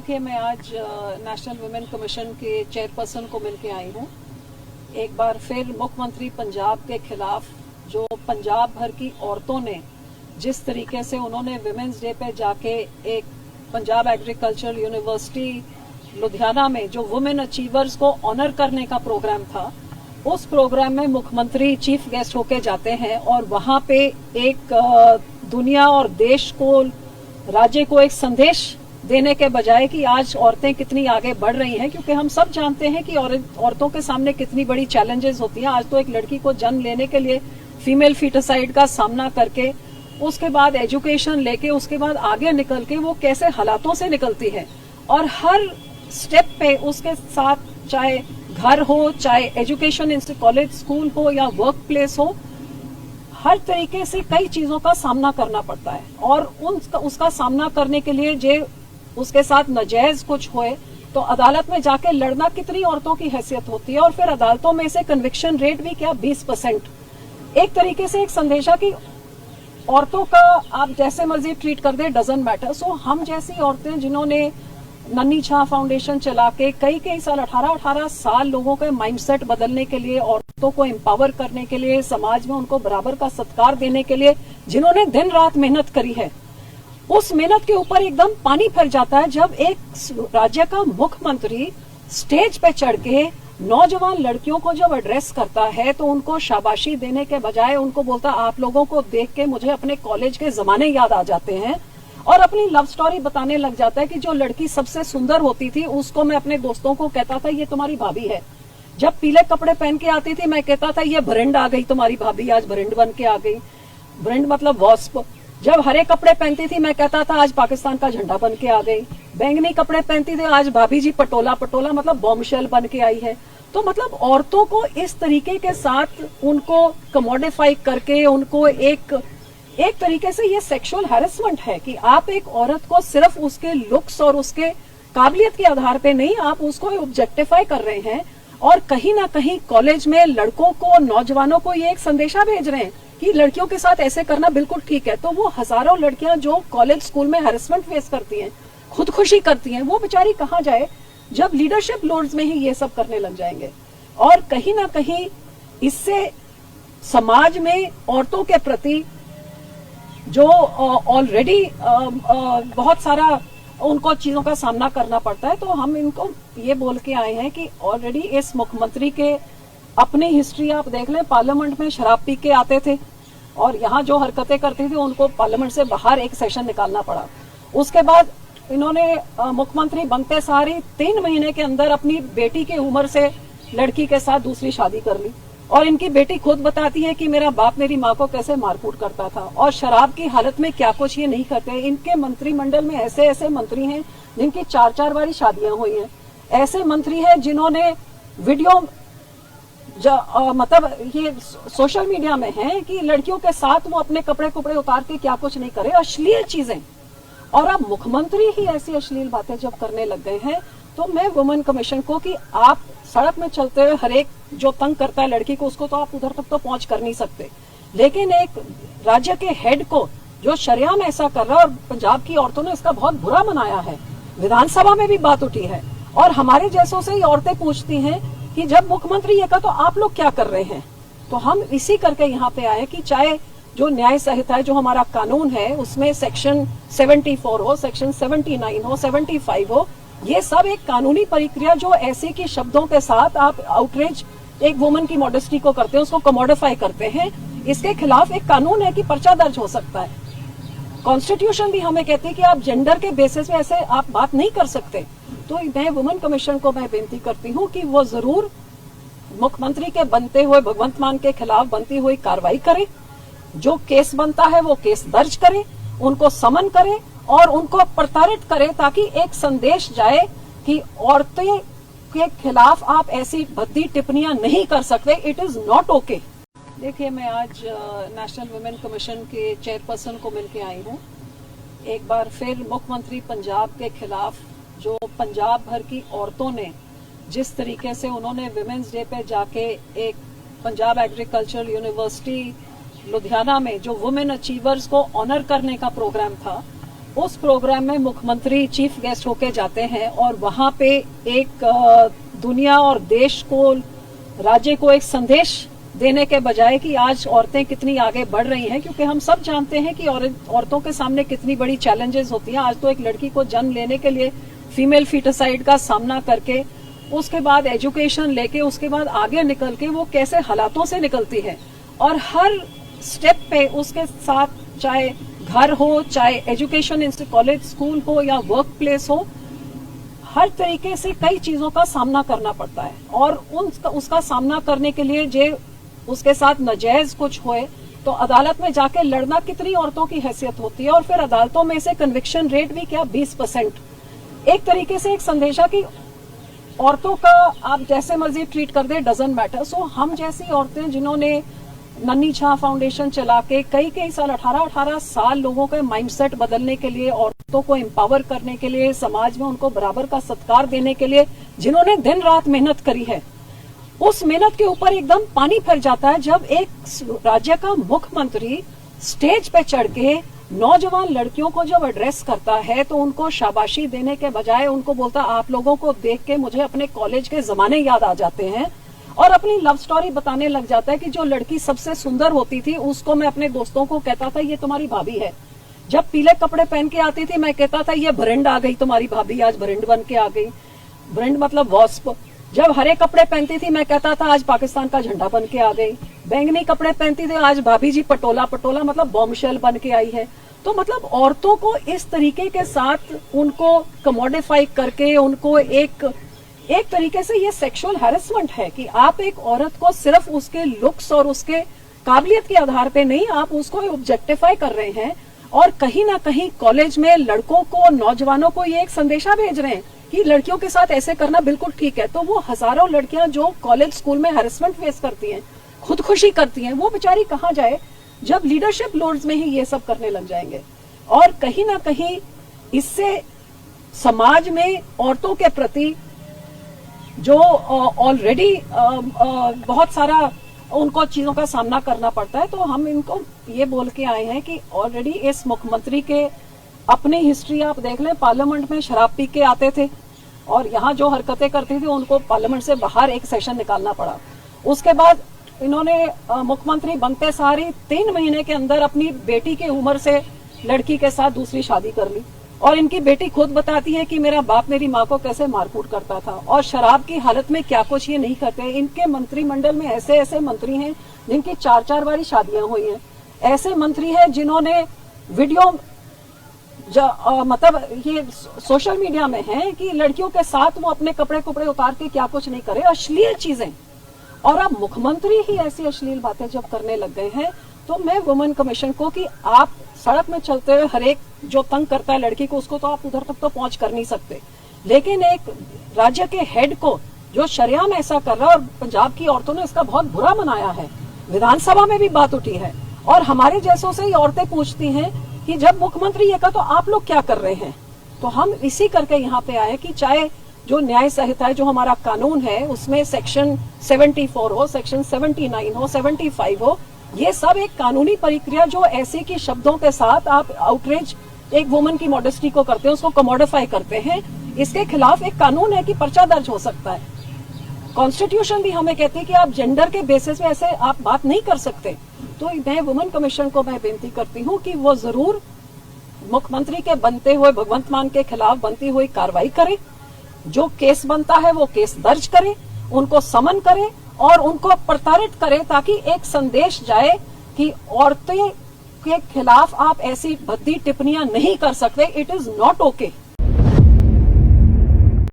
देखिए, मैं आज नेशनल वुमेन कमीशन के चेयरपर्सन को मिलके आई हूँ। एक बार फिर मुख्यमंत्री पंजाब के खिलाफ जो पंजाब भर की औरतों ने जिस तरीके से उन्होंने विमेंस डे पे जाके एक पंजाब एग्रीकल्चरल यूनिवर्सिटी लुधियाना में जो वुमेन अचीवर्स को ऑनर करने का प्रोग्राम था, उस प्रोग्राम में मुख्यमंत्री चीफ गेस्ट होके जाते हैं और वहां पे एक दुनिया और देश को, राज्य को एक संदेश देने के बजाय कि आज औरतें कितनी आगे बढ़ रही हैं, क्योंकि हम सब जानते हैं कि औरतों के सामने कितनी बड़ी चैलेंजेस होती हैं। आज तो एक लड़की को जन्म लेने के लिए फीमेल फीटिसाइड का सामना करके, उसके बाद एजुकेशन लेके, उसके बाद आगे निकल के वो कैसे हालातों से निकलती है, और हर स्टेप पे उसके साथ चाहे घर हो, चाहे एजुकेशन कॉलेज स्कूल हो या वर्क प्लेस हो, हर तरीके से कई चीजों का सामना करना पड़ता है। और उसका सामना करने के लिए जे उसके साथ नाजायज कुछ होए तो अदालत में जाके लड़ना कितनी औरतों की हैसियत होती है, और फिर अदालतों में से कन्विक्शन रेट भी क्या 20%। एक तरीके से एक संदेशा कि औरतों का आप जैसे मर्जी ट्रीट कर दे, डजंट मैटर। सो हम जैसी औरतें जिन्होंने नन्ही छां फाउंडेशन चला के कई साल 18 साल लोगों के माइंडसेट बदलने के लिए, औरतों को एम्पावर करने के लिए, समाज में उनको बराबर का सत्कार देने के लिए जिन्होंने दिन रात मेहनत करी है, उस मेहनत के ऊपर एकदम पानी फिर जाता है जब एक राज्य का मुख्यमंत्री स्टेज पे चढ़ के नौजवान लड़कियों को जब एड्रेस करता है तो उनको शाबाशी देने के बजाय उनको बोलता, आप लोगों को देख के मुझे अपने कॉलेज के जमाने याद आ जाते हैं, और अपनी लव स्टोरी बताने लग जाता है कि जो लड़की सबसे सुंदर होती थी उसको मैं अपने दोस्तों को कहता था ये तुम्हारी भाभी है। जब पीले कपड़े पहन के आती थी मैं कहता था ये ब्रेंड आ गई तुम्हारी भाभी, आज ब्रेंड बन के आ गई। ब्रेंड मतलब वॉस्प। जब हरे कपड़े पहनती थी मैं कहता था आज पाकिस्तान का झंडा बन के आ गई। बैंगनी कपड़े पहनती थी, आज भाभी जी पटोला मतलब बॉम्बशेल बन के आई है। तो मतलब औरतों को इस तरीके के साथ उनको कमोडिफाई करके उनको एक तरीके से ये सेक्सुअल हैरेसमेंट है कि आप एक औरत को सिर्फ उसके लुक्स और उसके काबिलियत के आधार पे नहीं, आप उसको ऑब्जेक्टिफाई कर रहे हैं, और कहीं ना कहीं कॉलेज में लड़कों को, नौजवानों को ये एक संदेशा भेज रहे हैं कि लड़कियों के साथ ऐसे करना बिल्कुल ठीक है। तो वो हजारों लड़कियां जो कॉलेज स्कूल में हैरेसमेंट फेस करती हैं, खुदकुशी करती हैं, वो बेचारी कहाँ जाए जब लीडरशिप लोड्स में ही ये सब करने लग जाएंगे। और कहीं ना कहीं इससे समाज में औरतों के प्रति जो ऑलरेडी बहुत सारा उनको चीजों का सामना करना पड़ता है, तो हम इनको ये बोल के आए हैं कि ऑलरेडी इस मुख्यमंत्री के अपनी हिस्ट्री आप देख लें, पार्लियामेंट में शराब पी के आते थे और यहाँ जो हरकतें करती थी उनको पार्लियामेंट से बाहर एक सेशन निकालना पड़ा। उसके बाद इन्होंने मुख्यमंत्री बनते सारी 3 महीने के अंदर अपनी बेटी की उम्र से लड़की के साथ दूसरी शादी कर ली, और इनकी बेटी खुद बताती है कि मेरा बाप मेरी माँ को कैसे मारकूट करता था, और शराब की हालत में क्या कुछ ये नहीं करते। इनके मंत्रिमंडल में ऐसे मंत्री हैं जिनकी 4 बारी शादियां हुई हैं। ऐसे मंत्री हैं जिन्होंने वीडियो मतलब ये सोशल मीडिया में है कि लड़कियों के साथ वो अपने कपड़े उतार के क्या कुछ नहीं करे, अश्लील चीजें। और अब मुख्यमंत्री ही ऐसी अश्लील बातें जब करने लग गए हैं, तो मैं वुमेन कमीशन को कि आप सड़क में चलते हुए हर एक जो तंग करता है लड़की को, उसको तो आप उधर तक तो पहुंच कर नहीं सकते, लेकिन एक राज्य के हेड को जो शरेआम ऐसा कर रहा है, और पंजाब की औरतों ने इसका बहुत बुरा मनाया है, विधानसभा में भी बात उठी है, और हमारे जैसों से ही औरतें पूछती हैं कि जब मुख्यमंत्री ये कहा तो आप लोग क्या कर रहे हैं। तो हम इसी करके यहाँ पे आए कि चाहे जो न्याय संहिता है, जो हमारा कानून है, उसमें सेक्शन 74 हो, सेक्शन 79 हो, 75 हो, ये सब एक कानूनी प्रक्रिया जो ऐसे के शब्दों के साथ आप आउटरीच एक वुमन की मॉडेस्टी को करते हैं, उसको कमोडिफाई करते हैं, इसके खिलाफ एक कानून है कि पर्चा दर्ज हो सकता है। कॉन्स्टिट्यूशन भी हमें कहती है कि आप जेंडर के बेसिस पे ऐसे आप बात नहीं कर सकते। तो मैं वुमेन कमीशन को मैं बेनती करती हूँ कि वो जरूर मुख्यमंत्री के बनते हुए भगवंत मान के खिलाफ बनती हुई कार्रवाई करे, जो केस बनता है वो केस दर्ज करे, उनको समन करे और उनको प्रताड़ित करे, ताकि एक संदेश जाए कि औरतें के खिलाफ आप ऐसी भद्दी टिप्पणियां नहीं कर सकते, इट इज नॉट ओके। देखिए, मैं आज नेशनल वुमेन कमीशन के चेयरपर्सन को मिलके आई हूँ। एक बार फिर मुख्यमंत्री पंजाब के खिलाफ जो पंजाब भर की औरतों ने जिस तरीके से उन्होंने विमेंस डे पे जाके एक पंजाब एग्रीकल्चरल यूनिवर्सिटी लुधियाना में जो वुमेन अचीवर्स को ऑनर करने का प्रोग्राम था, उस प्रोग्राम में मुख्यमंत्री चीफ गेस्ट होके जाते हैं और वहां पे एक दुनिया और देश को, राज्य को एक संदेश देने के बजाय कि आज औरतें कितनी आगे बढ़ रही हैं, क्योंकि हम सब जानते हैं कि औरतों के सामने कितनी बड़ी चैलेंजेस होती हैं। आज तो एक लड़की को जन्म लेने के लिए फीमेल फीटिसाइड का सामना करके, उसके बाद एजुकेशन लेके, उसके बाद आगे निकल के वो कैसे हालातों से निकलती है, और हर स्टेप पे उसके साथ चाहे घर हो, चाहे एजुकेशन कॉलेज स्कूल हो या वर्क प्लेस हो, हर तरीके से कई चीजों का सामना करना पड़ता है। और उसका सामना करने के लिए जे उसके साथ नाजायज कुछ होए तो अदालत में जाके लड़ना कितनी औरतों की हैसियत होती है, और फिर अदालतों में से कन्विक्शन रेट भी क्या 20%। एक तरीके से एक संदेशा कि औरतों का आप जैसे मर्जी ट्रीट कर दे, डजंट मैटर। सो हम जैसी औरतें जिन्होंने नन्ही छां फाउंडेशन चला के कई साल 18 साल लोगों के माइंडसेट बदलने के लिए, औरतों को एम्पावर करने के लिए, समाज में उनको बराबर का सत्कार देने के लिए जिन्होंने दिन रात मेहनत करी है, उस मेहनत के ऊपर एकदम पानी फिर जाता है जब एक राज्य का मुख्यमंत्री स्टेज पे चढ़ के नौजवान लड़कियों को जब एड्रेस करता है तो उनको शाबाशी देने के बजाय उनको बोलता, आप लोगों को देख के मुझे अपने कॉलेज के जमाने याद आ जाते हैं, और अपनी लव स्टोरी बताने लग जाता है कि जो लड़की सबसे सुंदर होती थी उसको मैं अपने दोस्तों को कहता था ये तुम्हारी भाभी है। जब पीले कपड़े पहन के आती थी मैं कहता था ये ब्रेंड आ गई तुम्हारी भाभी, आज ब्रेंड बन के आ गई। ब्रेंड मतलब वॉस्प। जब हरे कपड़े पहनती थी मैं कहता था आज पाकिस्तान का झंडा बन के आ गई। बैंगनी कपड़े पहनती थी, आज भाभी जी पटोला पटोला मतलब बॉम्बशेल बन के आई है। तो मतलब औरतों को इस तरीके के साथ उनको कमोडिफाई करके उनको एक तरीके से ये सेक्सुअल हैरेसमेंट है कि आप एक औरत को सिर्फ उसके लुक्स और उसके काबिलियत के आधार पे नहीं, आप उसको ऑब्जेक्टिफाई कर रहे हैं, और कहीं ना कहीं कॉलेज में लड़कों को, नौजवानों को ये एक संदेशा भेज रहे हैं कि लड़कियों के साथ ऐसे करना बिल्कुल ठीक है। तो वो हजारों लड़कियां जो कॉलेज स्कूल में हैरेसमेंट फेस करती हैं, खुदकुशी करती हैं, वो बेचारी कहाँ जाए जब लीडरशिप लोड्स में ही ये सब करने लग जाएंगे। और कहीं ना कहीं इससे समाज में औरतों के प्रति जो ऑलरेडी बहुत सारा उनको चीजों का सामना करना पड़ता है, तो हम इनको ये बोल के आए हैं कि ऑलरेडी इस मुख्यमंत्री के अपनी हिस्ट्री आप देख लें, पार्लियामेंट में शराब पी के आते थे और यहाँ जो हरकतें करती थी उनको पार्लियामेंट से बाहर एक सेशन निकालना पड़ा। उसके बाद इन्होंने मुख्यमंत्री बनते सारी 3 महीने के अंदर अपनी बेटी की उम्र से लड़की के साथ दूसरी शादी कर ली, और इनकी बेटी खुद बताती है कि मेरा बाप मेरी माँ को कैसे मारकूट करता था, और शराब की हालत में क्या कुछ ये नहीं करते। इनके मंत्रिमंडल में ऐसे ऐसे मंत्री हैं जिनकी 4-4 बारी शादियां हुई हैं। ऐसे मंत्री हैं जिन्होंने वीडियो मतलब ये सोशल मीडिया में है कि लड़कियों के साथ वो अपने कपड़े कुपड़े उतार के क्या कुछ नहीं करे, अश्लील चीजें। और अब मुख्यमंत्री ही ऐसी अश्लील बातें जब करने लग गए हैं, तो मैं वुमेन कमीशन को कि आप सड़क में चलते हुए हर एक जो तंग करता है लड़की को, उसको तो आप उधर तक तो पहुंच कर नहीं सकते, लेकिन एक राज्य के हेड को जो शरेआम ऐसा कर रहा है, और पंजाब की औरतों ने इसका बहुत बुरा मनाया है, विधानसभा में भी बात उठी है, और हमारे जैसों से ही औरतें पूछती हैं कि जब मुख्यमंत्री ये कहा तो आप लोग क्या कर रहे हैं। तो हम इसी करके यहाँ पे आए कि चाहे जो न्याय संहिता है, जो हमारा कानून है, उसमें सेक्शन 74 हो, सेक्शन 79 हो, 75 हो, ये सब एक कानूनी प्रक्रिया जो ऐसे की शब्दों के साथ आप आउटरीच एक वुमन की मॉडेस्टी को करते हैं, उसको कमोडिफाई करते हैं, इसके खिलाफ एक कानून है कि पर्चा दर्ज हो सकता है। कॉन्स्टिट्यूशन भी हमें कहती है कि आप जेंडर के बेसिस पे ऐसे आप बात नहीं कर सकते। तो मैं वुमेन कमीशन को मैं बेनती करती हूँ कि वो जरूर मुख्यमंत्री के बनते हुए भगवंत मान के खिलाफ बनती हुई कार्रवाई करे, जो केस बनता है वो केस दर्ज करे, उनको समन करे और उनको प्रताड़ित करे, ताकि एक संदेश जाए कि औरतें के खिलाफ आप ऐसी भद्दी टिप्पणियां नहीं कर सकते। It is not okay.